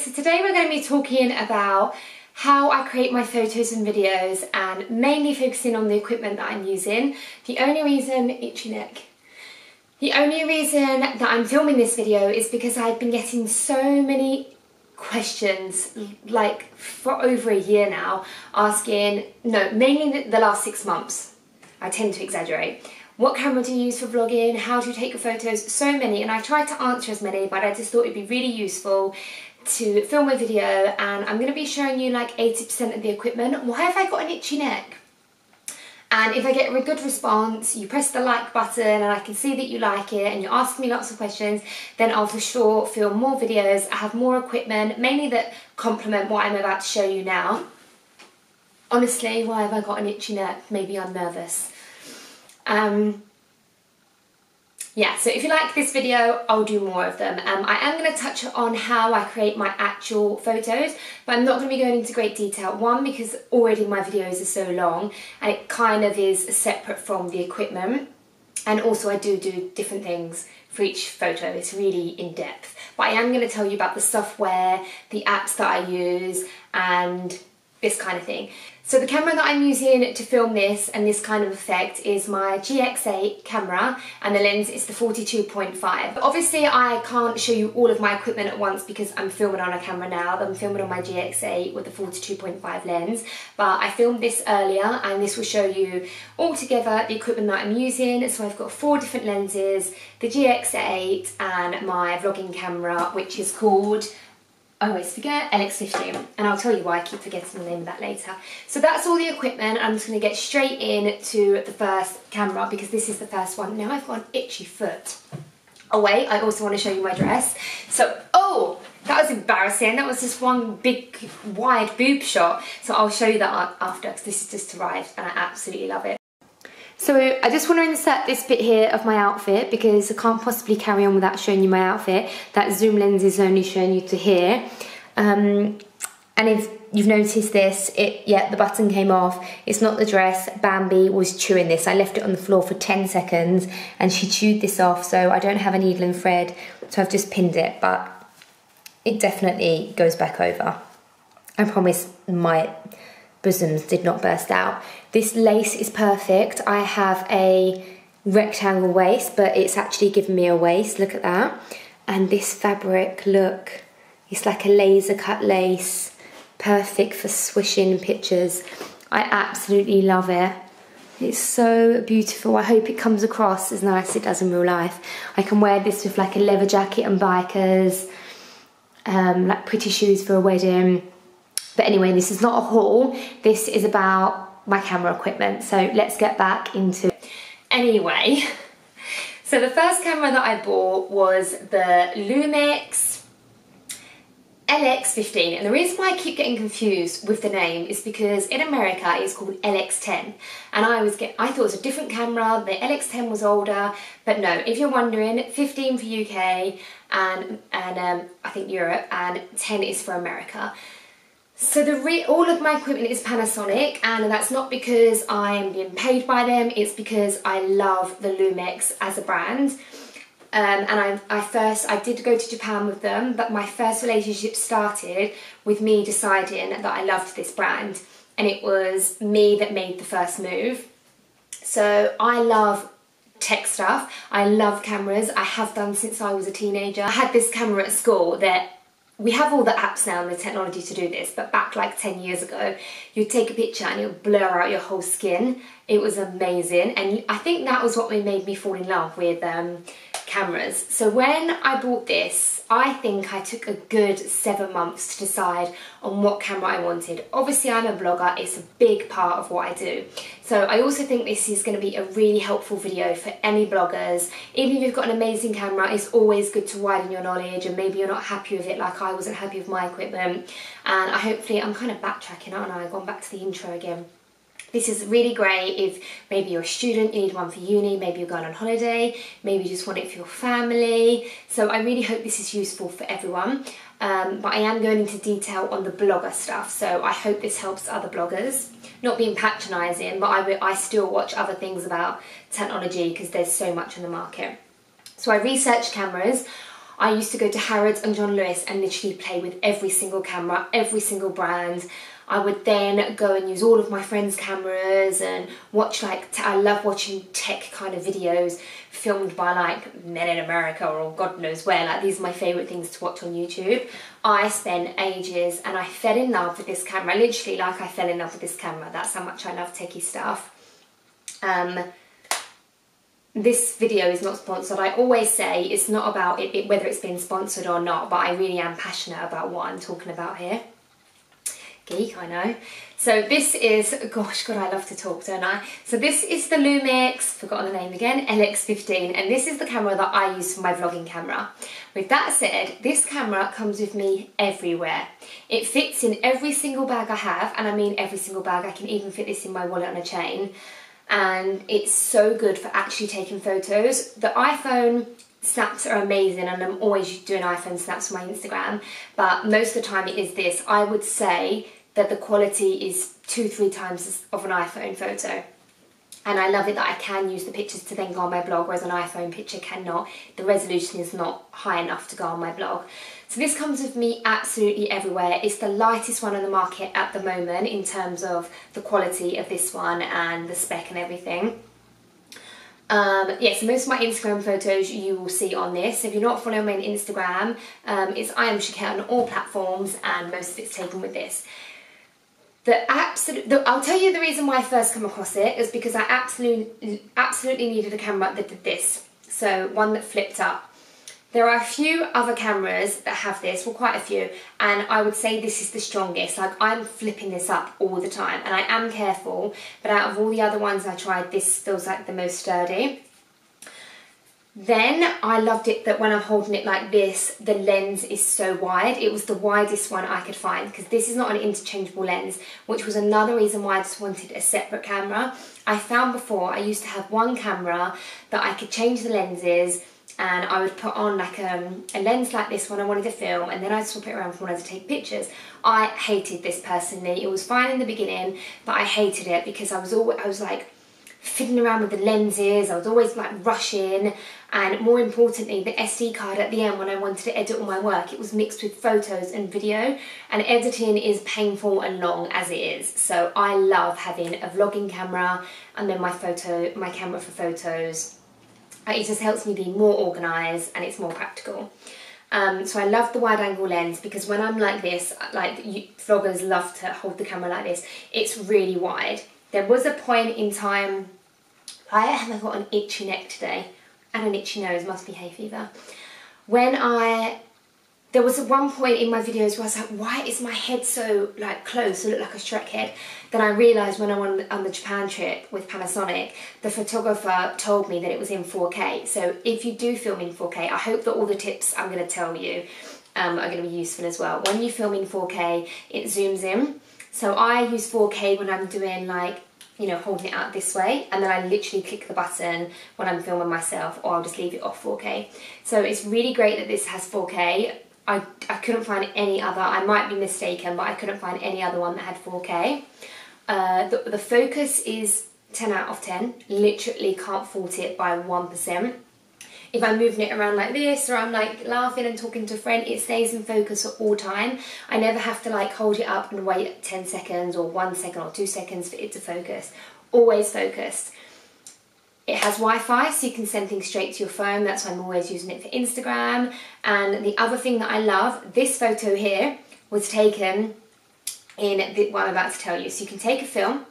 so today we're going to be talking about how I create my photos and videos and mainly focusing on the equipment that I'm using. The only reason that I'm filming this video is because I've been getting so many questions, like for over a year now, asking, mainly the last 6 months, I tend to exaggerate. What camera do you use for vlogging? How do you take your photos? So many, and I tried to answer as many, but I just thought it'd be really useful to film a video, and I'm going to be showing you like 80% of the equipment. Why have I got an itchy neck? And if I get a good response, you press the like button and I can see that you like it and you're asking me lots of questions, then I'll for sure film more videos. I have more equipment, mainly that complement what I'm about to show you now. Honestly, why have I got an itchy neck? Maybe I'm nervous. Yeah, so if you like this video, I'll do more of them. I am going to touch on how I create my actual photos, but I'm not going to be going into great detail. One, because already my videos are so long and it kind of is separate from the equipment. And also I do different things for each photo. It's really in depth. But I am going to tell you about the software, the apps that I use, and this kind of thing. So the camera that I'm using to film this and this kind of effect is my GX8 camera, and the lens is the 42.5. Obviously I can't show you all of my equipment at once because I'm filming on a camera now. I'm filming on my GX8 with the 42.5 lens, but I filmed this earlier and this will show you all together the equipment that I'm using. So I've got 4 different lenses, the GX8 and my vlogging camera, which is called, I always forget, LX15, and I'll tell you why I keep forgetting the name of that later. So that's all the equipment. I'm just going to get straight in to the first camera because this is the first one. Now I've got an itchy foot. Oh wait, I also want to show you my dress. So, oh, that was embarrassing. That was just one big wide boob shot. So I'll show you that after because this has just arrived and I absolutely love it. So I just want to insert this bit here of my outfit because I can't possibly carry on without showing you my outfit. That zoom lens is only showing you to here. And if you've noticed this, the button came off. It's not the dress. Bambi was chewing this. I left it on the floor for 10 seconds and she chewed this off, so I don't have a needle and thread, so I've just pinned it, but it definitely goes back over. I promise my bosoms did not burst out. This lace is perfect. I have a rectangle waist, but it's actually given me a waist. Look at that. And this fabric, look, it's like a laser cut lace. Perfect for swishing pictures. I absolutely love it. It's so beautiful. I hope it comes across as nice as it does in real life. I can wear this with like a leather jacket and bikers, like pretty shoes for a wedding. But anyway, this is not a haul. This is about my camera equipment. So let's get back into it. Anyway, so the first camera that I bought was the Lumix LX15. And the reason why I keep getting confused with the name is because in America it's called LX10. And I thought it was a different camera. The LX10 was older. But no, if you're wondering, 15 for UK and I think Europe, and 10 is for America. So all of my equipment is Panasonic, and that's not because I'm being paid by them, it's because I love the Lumix as a brand. And I did go to Japan with them, but my first relationship started with me deciding that I loved this brand, and it was me that made the first move. So I love tech stuff, I love cameras, I have done since I was a teenager. I had this camera at school that we have all the apps now and the technology to do this, but back like 10 years ago, you'd take a picture and it would blur out your whole skin. It was amazing, and I think that was what made me fall in love with cameras. So when I bought this, I think I took a good 7 months to decide on what camera I wanted. Obviously I'm a blogger, it's a big part of what I do. So I also think this is going to be a really helpful video for any bloggers. Even if you've got an amazing camera, it's always good to widen your knowledge, and maybe you're not happy with it like I wasn't happy with my equipment. And hopefully, I'm kind of backtracking, aren't I? I've gone back to the intro again. This is really great if maybe you're a student, you need one for uni, maybe you're going on holiday, maybe you just want it for your family. So I really hope this is useful for everyone. But I am going into detail on the blogger stuff, so I hope this helps other bloggers. Not being patronising, but I still watch other things about technology because there's so much on the market. So I researched cameras. I used to go to Harrods and John Lewis and literally play with every single camera, every single brand. I would then go and use all of my friends' cameras and watch I love watching tech kind of videos filmed by like men in America or God knows where. Like, these are my favourite things to watch on YouTube. I spent ages and I fell in love with this camera. Literally, like, I fell in love with this camera. That's how much I love techie stuff. This video is not sponsored. I always say it's not about whether it's been sponsored or not, but I really am passionate about what I'm talking about here. Geek, I know. So this is, gosh, God, I love to talk, don't I? So this is the Lumix, forgotten the name again, LX15, and this is the camera that I use for my vlogging camera. With that said, this camera comes with me everywhere. It fits in every single bag I have, and I mean every single bag. I can even fit this in my wallet on a chain, and it's so good for actually taking photos. The iPhone snaps are amazing, and I'm always doing iPhone snaps on my Instagram, but most of the time it is this. I would say that the quality is 2-3 times of an iPhone photo, and I love it that I can use the pictures to then go on my blog, whereas an iPhone picture cannot. The resolution is not high enough to go on my blog. So this comes with me absolutely everywhere. It's the lightest one on the market at the moment in terms of the quality of this one and the spec and everything. Yeah, so most of my Instagram photos you will see on this. If you're not following me on Instagram, it's I am Chouquette on all platforms, and most of it's taken with this. I'll tell you the reason why I first come across it is because I absolutely needed a camera that did this. So one that flipped up. There are a few other cameras that have this, well, quite a few, and I would say this is the strongest. Like, I'm flipping this up all the time, and I am careful, but out of all the other ones I tried, this feels like the most sturdy. Then I loved it that when I'm holding it like this, the lens is so wide. It was the widest one I could find, because this is not an interchangeable lens, which was another reason why I just wanted a separate camera. I found before I used to have one camera that I could change the lenses, and I would put on like a lens like this when I wanted to film, and then I'd swap it around when I wanted to take pictures. I hated this personally. It was fine in the beginning, but I hated it because I was like fiddling around with the lenses. I was always like rushing, and more importantly, the SD card at the end when I wanted to edit all my work, it was mixed with photos and video, and editing is painful and long as it is. So I love having a vlogging camera and then my camera for photos. It just helps me be more organised, and it's more practical. So I love the wide angle lens because when I'm like this, vloggers love to hold the camera like this, it's really wide. There was a point in time, why have I got an itchy neck today? And an itchy nose, must be hay fever. There was one point in my videos where I was like, why is my head so like close? I look like a Shrek head. Then I realised when I went on the Japan trip with Panasonic, the photographer told me that it was in 4K. So if you do film in 4K, I hope that all the tips I'm going to tell you are going to be useful as well. When you film in 4K, it zooms in. So I use 4K when I'm doing like, you know, holding it out this way, and then I literally click the button when I'm filming myself, or I'll just leave it off 4K. So it's really great that this has 4K. I couldn't find any other, I might be mistaken, but I couldn't find any other one that had 4K. The focus is 10 out of 10, literally can't fault it by 1%. If I'm moving it around like this, or I'm like laughing and talking to a friend, it stays in focus at all time. I never have to like hold it up and wait 10 seconds or 1 second or 2 seconds for it to focus. Always focused. It has Wi-Fi, so you can send things straight to your phone. That's why I'm always using it for Instagram. And the other thing that I love, this photo here was taken in what I'm about to tell you. So you can take a film,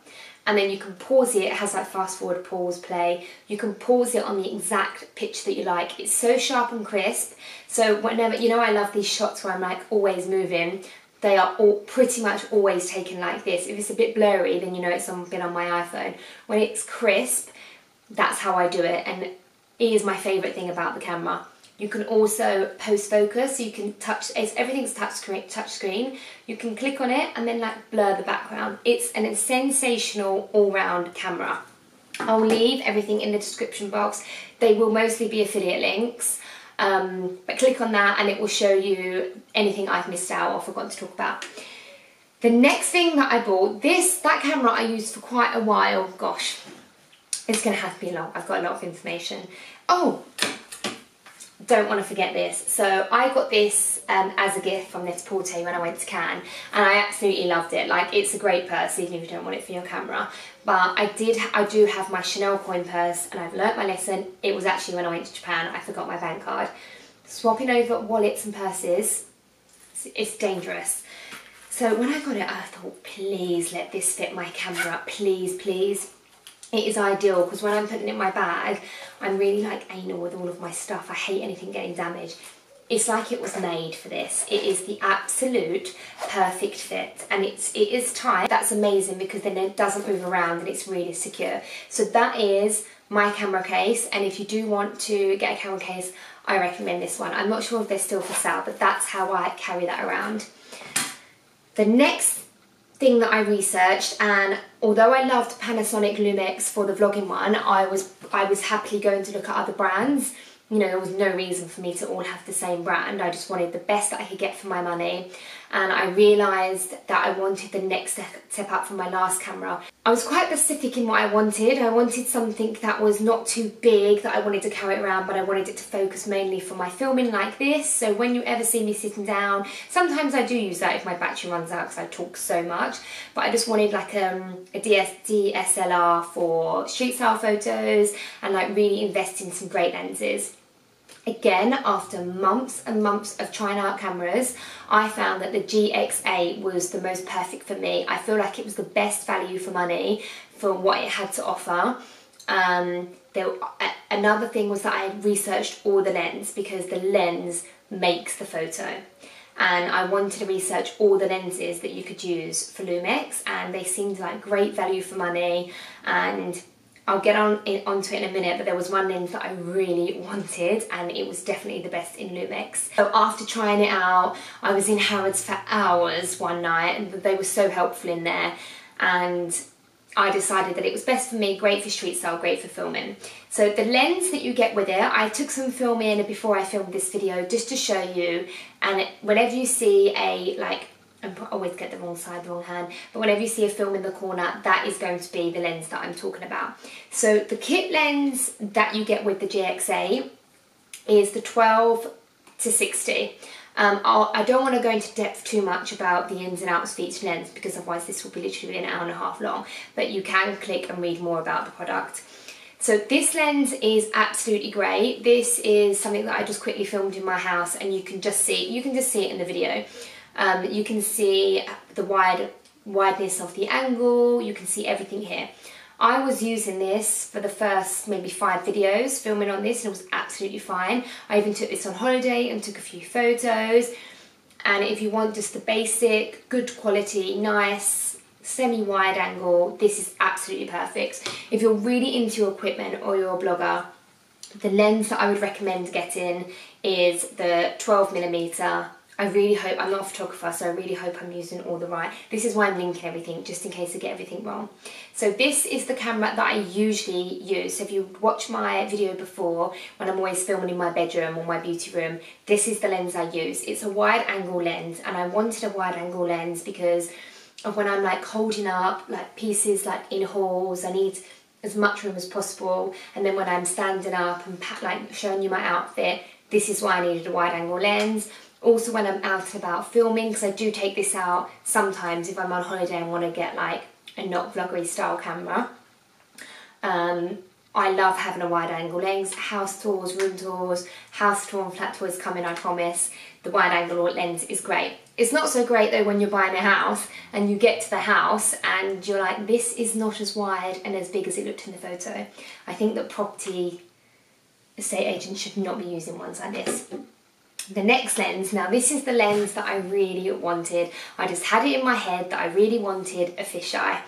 and then you can pause it. It has like fast forward, pause, play. You can pause it on the exact pitch that you like. It's so sharp and crisp. So whenever, you know, I love these shots where I'm like always moving. They are all pretty much always taken like this. If it's a bit blurry, then you know it's been on my iPhone. When it's crisp, that's how I do it, and it is my favourite thing about the camera. You can also post focus, so you can everything's touch screen. You can click on it and then like blur the background. It's a sensational all-round camera. I'll leave everything in the description box. They will mostly be affiliate links, but click on that and it will show you anything I've missed out or forgotten to talk about. The next thing that I bought, that camera I used for quite a while. Gosh, it's going to have to be long. I've got a lot of information. Oh, don't want to forget this. So I got this as a gift from this Porte when I went to Cannes, and I absolutely loved it. Like, it's a great purse even if you don't want it for your camera. But I do have my Chanel coin purse, and I've learnt my lesson. It was actually when I went to Japan, I forgot my bank card. Swapping over wallets and purses, it's dangerous. So when I got it, I thought, please let this fit my camera, please, please. It is ideal because when I'm putting it in my bag, I'm really like anal with all of my stuff. I hate anything getting damaged. It's like it was made for this. It is the absolute perfect fit, and it is tight. That's amazing because then it doesn't move around and it's really secure. So that is my camera case, and if you do want to get a camera case, I recommend this one. I'm not sure if they're still for sale, but that's how I carry that around. The next thing that I researched, and although I loved Panasonic Lumix for the vlogging one, I was happily going to look at other brands. You know, there was no reason for me to all have the same brand. I just wanted the best that I could get for my money. And I realised that I wanted the next step up from my last camera. I was quite specific in what I wanted. I wanted something that was not too big, that I wanted to carry around, but I wanted it to focus mainly for my filming like this. So when you ever see me sitting down, sometimes I do use that if my battery runs out because I talk so much. But I just wanted like a DSLR for street style photos and like really invest in some great lenses. Again, after months and months of trying out cameras, I found that the GX8 was the most perfect for me. I feel like it was the best value for money for what it had to offer. Another thing was that I researched all the lens, because the lens makes the photo. And I wanted to research all the lenses that you could use for Lumix, and they seemed like great value for money. And I'll get onto it in a minute, but there was one lens that I really wanted, and it was definitely the best in Lumix. So after trying it out, I was in Harrods for hours one night, and they were so helpful in there, and I decided that it was best for me, great for street style, great for filming. So the lens that you get with it, I took some film in before I filmed this video just to show you, and whenever you see I always get the wrong side, the wrong hand, but whenever you see a film in the corner, that is going to be the lens that I'm talking about. So the kit lens that you get with the GX8 is the 12 to 60. I don't want to go into depth too much about the ins and outs of each lens, because otherwise this will be literally an hour and a half long, but you can click and read more about the product. So this lens is absolutely great. This is something that I just quickly filmed in my house, and you can just see it in the video. You can see the wideness of the angle, you can see everything here. I was using this for the first maybe 5 videos, filming on this, and it was absolutely fine. I even took this on holiday and took a few photos. And if you want just the basic, good quality, nice, semi-wide angle, this is absolutely perfect. If you're really into your equipment or you're a blogger, the lens that I would recommend getting is the 12mm. I really hope, I'm not a photographer, so I really hope I'm using all the right. This is why I'm linking everything, just in case I get everything wrong. So this is the camera that I usually use. So if you watched my video before, when I'm always filming in my bedroom or my beauty room, this is the lens I use. It's a wide angle lens, and I wanted a wide angle lens because of when I'm like holding up like pieces like in hauls, I need as much room as possible. And then when I'm standing up and like showing you my outfit, this is why I needed a wide angle lens. Also when I'm out and about filming, because I do take this out sometimes if I'm on holiday and want to get like a not vloggery style camera. I love having a wide angle lens. House tours, room tours, house tour and flat tours coming, I promise. The wide angle lens is great. It's not so great though when you're buying a house and you get to the house and you're like, this is not as wide and as big as it looked in the photo. I think that property estate agents should not be using ones like this. The next lens, now this is the lens that I really wanted. I just had it in my head that I really wanted a fisheye.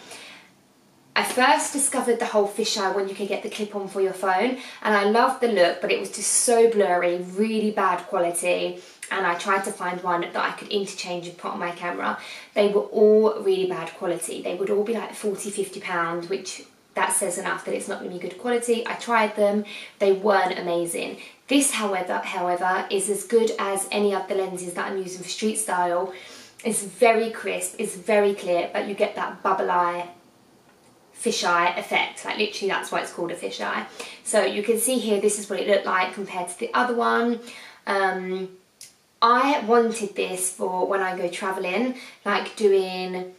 I first discovered the whole fisheye when you could get the clip-on for your phone, and I loved the look, but it was just so blurry, really bad quality, and I tried to find one that I could interchange and put on my camera. They were all really bad quality. They would all be like £40–50, which that says enough that it's not going to be good quality. I tried them, they weren't amazing. This, however, is as good as any of the lenses that I'm using for street style. It's very crisp, it's very clear, but you get that bubble eye fisheye effect. Like literally that's why it's called a fisheye. So you can see here, this is what it looked like compared to the other one. I wanted this for when I go travelling, like doing,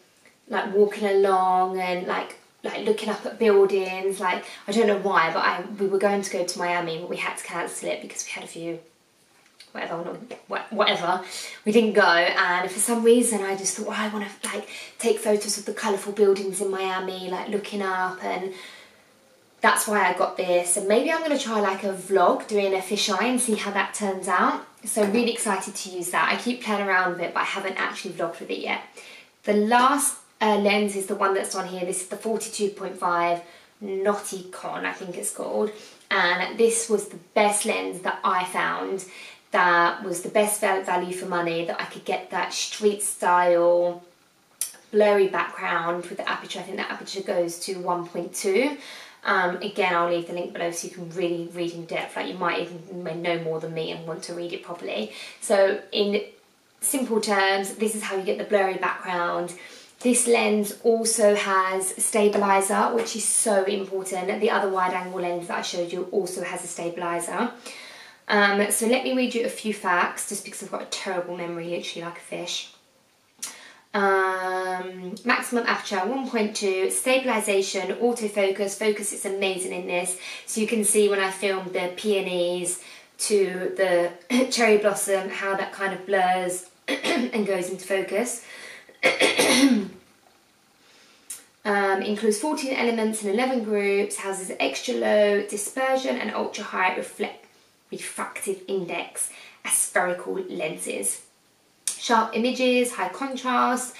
like walking along and like looking up at buildings. Like, I don't know why, but we were going to go to Miami, but we had to cancel it because we had a few, whatever, we didn't go. And for some reason I just thought, I want to like take photos of the colourful buildings in Miami, like looking up, and that's why I got this. And maybe I'm going to try like a vlog doing a fisheye and see how that turns out. So really excited to use that. I keep playing around with it, but I haven't actually vlogged with it yet. The last lens is the one that's on here. This is the 42.5 Nauticon, I think it's called. And this was the best lens that I found. That was the best value for money, that I could get that street style blurry background with the aperture. I think that aperture goes to 1.2. Again, I'll leave the link below so you can really read in depth. Like, you might even know more than me and want to read it properly. So in simple terms, this is how you get the blurry background. This lens also has a stabilizer, which is so important. The other wide angle lens that I showed you also has a stabilizer. So let me read you a few facts, just because I've got a terrible memory, literally like a fish. Maximum aperture 1.2, stabilization, autofocus, focus is amazing in this. So you can see when I filmed the peonies to the cherry blossom, how that kind of blurs and goes into focus. Includes 14 elements and 11 groups, houses extra low dispersion and ultra high refractive index aspherical lenses. Sharp images, high contrast,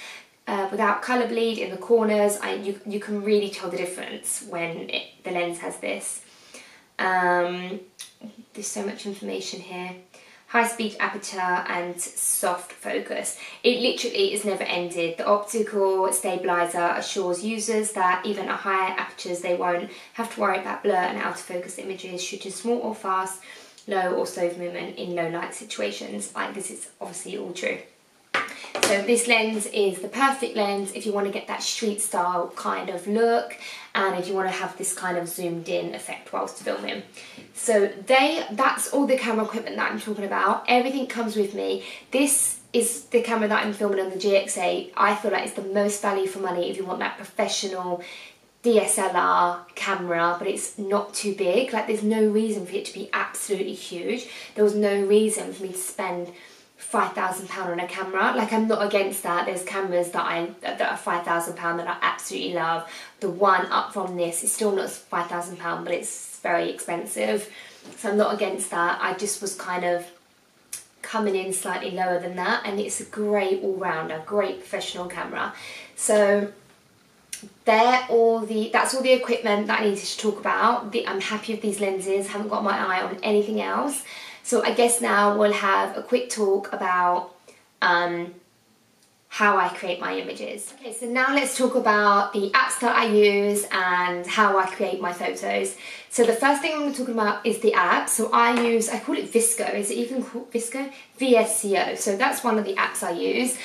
without colour bleed in the corners. You can really tell the difference when the lens has this. There's so much information here. High speed aperture and soft focus. It literally is never ended. The optical stabilizer assures users that even at higher apertures they won't have to worry about blur and out of focus images shooting small or fast, low or slow movement in low light situations. Like, this is obviously all true. So this lens is the perfect lens if you want to get that street style kind of look, and if you want to have this kind of zoomed in effect whilst filming. So that's all the camera equipment that I'm talking about. Everything comes with me. This is the camera that I'm filming on, the GX8. I feel like it's the most value for money if you want that professional DSLR camera, but it's not too big. Like, there's no reason for it to be absolutely huge. There was no reason for me to spend £5,000 on a camera. Like, I'm not against that. There's cameras that are £5,000 that I absolutely love. The one up from this is still not £5,000, but it's very expensive. So I'm not against that. I just was kind of coming in slightly lower than that, and it's a great all-rounder, great professional camera. So that's all the equipment that I needed to talk about. I'm happy with these lenses, haven't got my eye on anything else. So I guess now we'll have a quick talk about how I create my images. Okay, so now let's talk about the apps that I use and how I create my photos. So the first thing I'm going to talk about is the app. So I call it Visco. Is it even called Visco? VSCO. So that's one of the apps I use.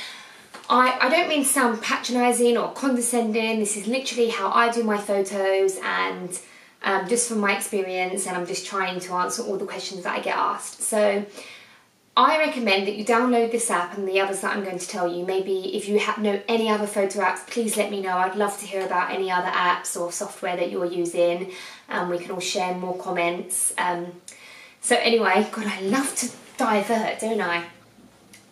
I don't mean to sound patronising or condescending. This is literally how I do my photos, and just from my experience, and I'm just trying to answer all the questions that I get asked. So I recommend that you download this app and the others that I'm going to tell you. Maybe if you know any other photo apps, please let me know. I'd love to hear about any other apps or software that you're using. We can all share more comments. So anyway, God, I love to divert, don't I?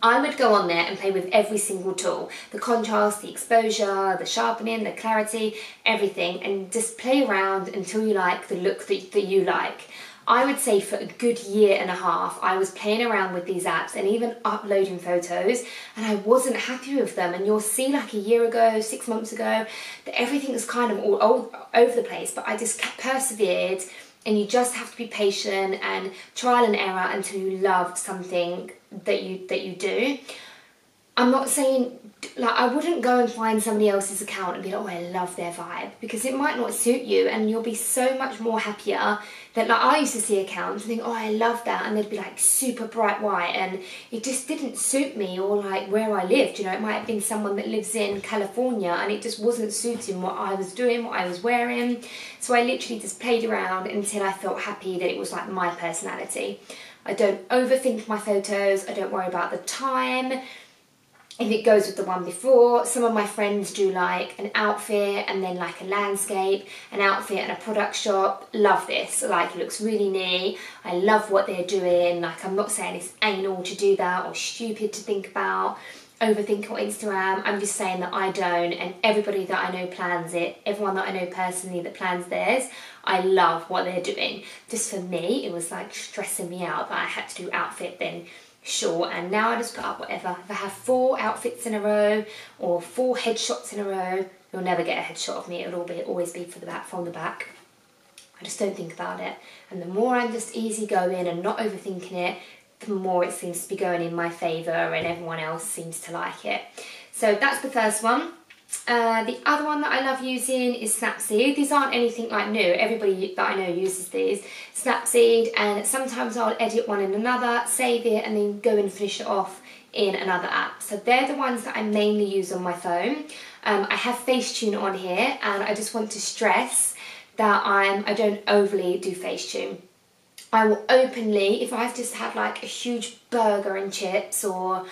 I would go on there and play with every single tool. The contrast, the exposure, the sharpening, the clarity, everything, and just play around until you like the look that you like. I would say for a good year and a half, I was playing around with these apps and even uploading photos, and I wasn't happy with them. And you'll see, like a year ago, 6 months ago, that everything was kind of all over the place, but I just persevered. And you just have to be patient and trial and error until you love something that you do. I'm not saying, like, I wouldn't go and find somebody else's account and be like, oh, I love their vibe, because it might not suit you, and you'll be so much more happier that, like, I used to see accounts and think, oh, I love that, and they'd be like super bright white, and it just didn't suit me, or like where I lived, you know, it might have been someone that lives in California and it just wasn't suiting what I was doing, what I was wearing. So I literally just played around until I felt happy that it was like my personality. I don't overthink my photos, I don't worry about the time, if it goes with the one before. Some of my friends do like an outfit and then like a landscape, an outfit and a product shot. Love this, like it looks really neat. I love what they're doing. Like, I'm not saying it's anal to do that or stupid to think about, overthink on Instagram. I'm just saying that I don't, and everybody that I know plans it, everyone that I know personally that plans theirs, I love what they're doing. Just for me, it was like stressing me out that I had to do outfit then. Sure, and now I just put up whatever. If I have 4 outfits in a row or 4 headshots in a row, you'll never get a headshot of me. It'll always be from the back. I just don't think about it. And the more I'm just easygoing and not overthinking it, the more it seems to be going in my favour, and everyone else seems to like it. So that's the first one. The other one that I love using is Snapseed. These aren't anything like new. Everybody that I know uses these. Snapseed, and sometimes I'll edit one in another, save it, and then go and finish it off in another app. So they're the ones that I mainly use on my phone. I have Facetune on here, and I just want to stress that I don't overly do Facetune. I will openly, if I've just had like a huge burger and chips, or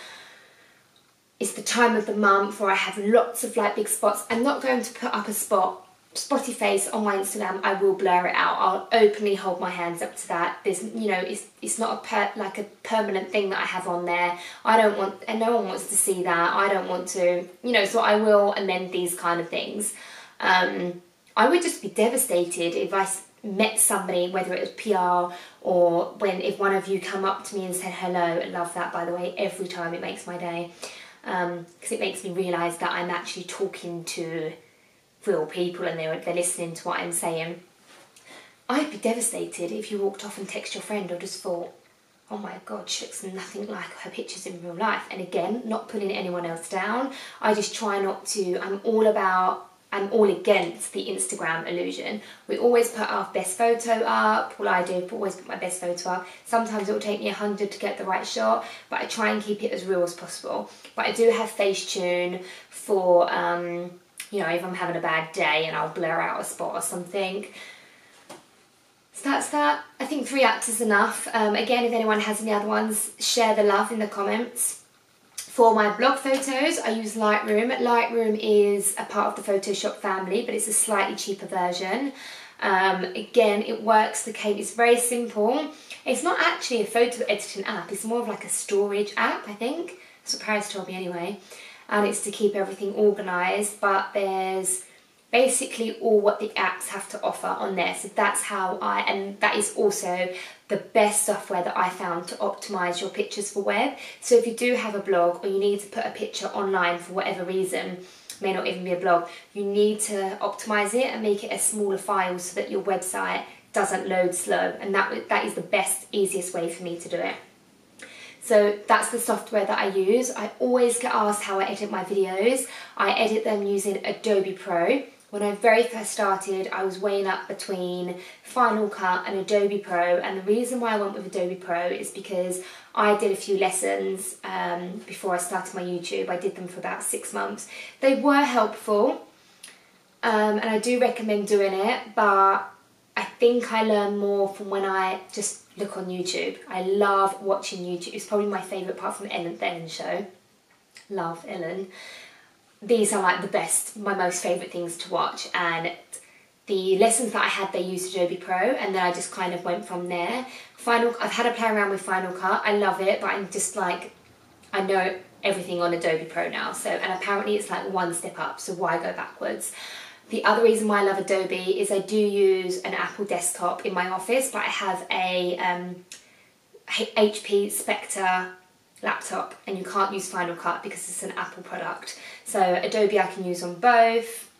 it's the time of the month, or I have lots of like big spots, I'm not going to put up a spotty face on my Instagram. I will blur it out. I'll openly hold my hands up to that. There's, you know, it's not a permanent thing that I have on there. I don't want, and no one wants to see that. I don't want to, you know, so I will amend these kind of things. I would just be devastated if I met somebody, whether it was PR or if one of you come up to me and said hello. I love that, by the way, every time. It makes my day. Because it makes me realise that I'm actually talking to real people and they're listening to what I'm saying. I'd be devastated if you walked off and texted your friend or just thought, oh my god, she looks nothing like her pictures in real life. And again, not putting anyone else down. I just try not to. I'm all against the Instagram illusion. We always put our best photo up. Well, I do always put my best photo up. Sometimes it will take me 100 to get the right shot, but I try and keep it as real as possible. But I do have Facetune for, you know, if I'm having a bad day and I'll blur out a spot or something. So that's that. I think 3 apps is enough. Again, if anyone has any other ones, share the love in the comments. For my blog photos, I use Lightroom. Lightroom is a part of the Photoshop family, but it's a slightly cheaper version. Again, it works, it's very simple. It's not actually a photo editing app, it's more of like a storage app, I think. That's what Paris told me anyway. And it's to keep everything organised, but there's basically all what the apps have to offer on there. So that's how and that is also the best software that I found to optimise your pictures for web. So if you do have a blog or you need to put a picture online for whatever reason, may not even be a blog, you need to optimise it and make it a smaller file so that your website doesn't load slow, and that is the best, easiest way for me to do it. So that's the software that I use. I always get asked how I edit my videos. I edit them using Adobe Pro. When I very first started, I was weighing up between Final Cut and Adobe Pro, and the reason why I went with Adobe Pro is because I did a few lessons before I started my YouTube. I did them for about 6 months. They were helpful, and I do recommend doing it, but I think I learn more from when I just look on YouTube. I love watching YouTube. It's probably my favourite part from the Ellen show. Love Ellen. These are like the best, my most favourite things to watch, and the lessons that I had, they used Adobe Pro, and then I just kind of went from there. I've had a play around with Final Cut. I love it, but I'm just like, I know everything on Adobe Pro now, so, and apparently it's like 1 step up, so why go backwards? The other reason why I love Adobe is I do use an Apple desktop in my office, but I have a HP Spectre laptop, and you can't use Final Cut because it's an Apple product. So Adobe I can use on both,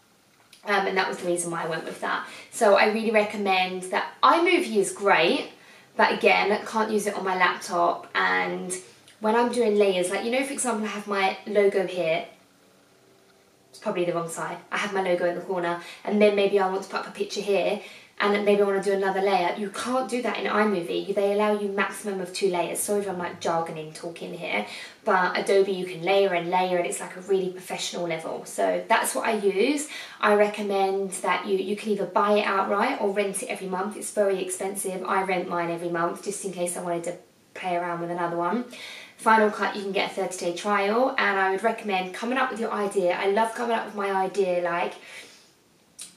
and that was the reason why I went with that. So I really recommend that. iMovie is great, but again, I can't use it on my laptop, and when I'm doing layers, like, you know, for example, I have my logo here. It's probably the wrong side. I have my logo in the corner, and then maybe I want to put up a picture here, and then maybe I want to do another layer. You can't do that in iMovie. They allow you maximum of 2 layers. Sorry if I'm like jargoning talking here, but Adobe, you can layer and layer, and it's like a really professional level. So that's what I use. I recommend that you can either buy it outright or rent it every month. It's very expensive. I rent mine every month just in case I wanted to play around with another one. Final Cut, you can get a 30-day trial, and I would recommend coming up with your idea. I love coming up with my idea, like,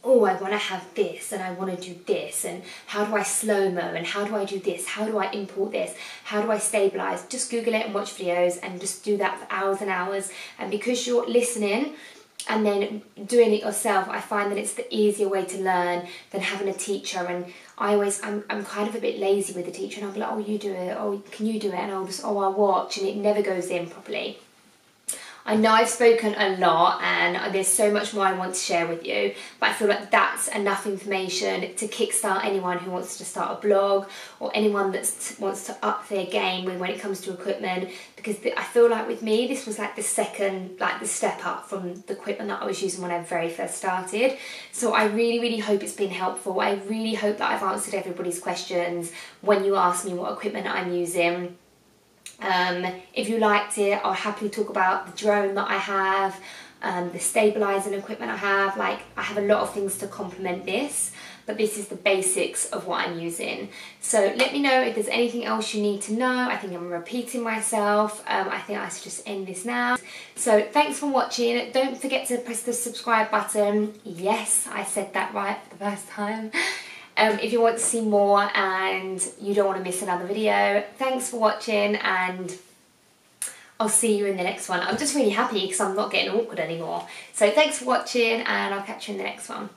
oh, I want to have this, and I want to do this, and how do I slow-mo, and how do I do this, how do I import this, how do I stabilize? Just Google it and watch videos, and just do that for hours and hours. And because you're listening and then doing it yourself, I find that it's the easier way to learn than having a teacher. And I'm kind of a bit lazy with the teacher, and I'll be like, oh, you do it, oh, can you do it? And I'll just, oh, I'll watch, and it never goes in properly. I know I've spoken a lot, and there's so much more I want to share with you, but I feel like that's enough information to kickstart anyone who wants to start a blog, or anyone that wants to up their game when it comes to equipment, because I feel like with me, this was like the step up from the equipment that I was using when I very first started. So I really, really hope it's been helpful. I really hope that I've answered everybody's questions when you ask me what equipment I'm using. If you liked it, I'll happily talk about the drone that I have, the stabilizing equipment I have. Like, I have a lot of things to complement this, but this is the basics of what I'm using. So let me know if there's anything else you need to know. I think I'm repeating myself. I think I should just end this now. So thanks for watching. Don't forget to press the subscribe button. Yes, I said that right for the first time. If you want to see more and you don't want to miss another video. Thanks for watching, and I'll see you in the next one. I'm just really happy because I'm not getting awkward anymore. So thanks for watching, and I'll catch you in the next one.